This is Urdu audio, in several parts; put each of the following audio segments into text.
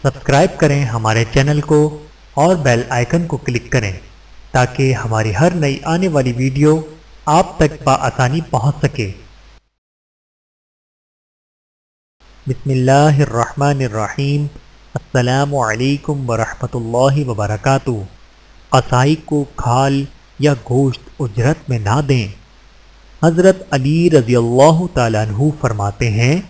سبسکرائب کریں ہمارے چینل کو اور بیل آئیکن کو کلک کریں تاکہ ہماری ہر نئی آنے والی ویڈیو آپ تک بآسانی پہنچ سکے۔ بسم اللہ الرحمن الرحیم۔ السلام علیکم ورحمۃ اللہ وبرکاتہ۔ قصائی کو کھال یا گوشت اجرت میں نہ دیں۔ حضرت علی رضی اللہ تعالیٰ عنہ فرماتے ہیں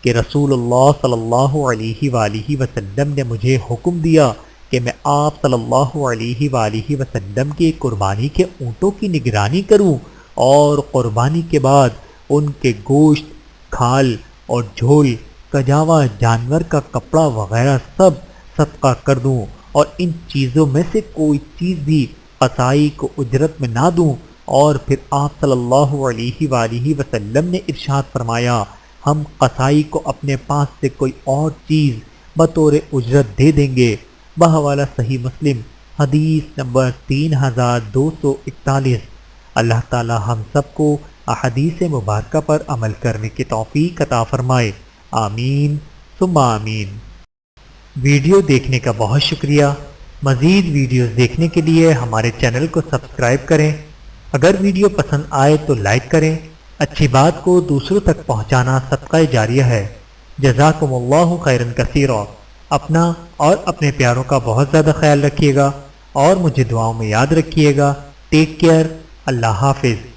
کہ رسول اللہ صلی اللہ علیہ وآلہ وسلم نے مجھے حکم دیا کہ میں آپ صلی اللہ علیہ وآلہ وسلم کی قربانی کے اونٹوں کی نگرانی کروں اور قربانی کے بعد ان کے گوشت، کھال اور جھول، کجاوا جانور کا کپڑا وغیرہ سب صدقہ کر دوں اور ان چیزوں میں سے کوئی چیز بھی قصائی کو اجرت میں نہ دوں۔ اور پھر آپ صلی اللہ علیہ وآلہ وسلم نے ارشاد فرمایا، ہم قصائی کو اپنے پاس سے کوئی اور چیز بطور اجرت دے دیں گے۔ بحوالہ صحیح مسلم، حدیث نمبر 3241۔ اللہ تعالی ہم سب کو احادیث مبارکہ پر عمل کرنے کی توفیق عطا فرمائے، آمین ثم آمین۔ ویڈیو دیکھنے کا بہت شکریہ۔ مزید ویڈیوز دیکھنے کے لیے ہمارے چینل کو سبسکرائب کریں۔ اگر ویڈیو پسند آئے تو لائک کریں۔ اچھی بات کو دوسروں تک پہنچانا صدقہ جاریہ ہے۔ جزاکم اللہ خیرا کثیرا۔ اپنا اور اپنے پیاروں کا بہت زیادہ خیال رکھیے گا اور مجھے دعاؤں میں یاد رکھیے گا۔ Take care. اللہ حافظ۔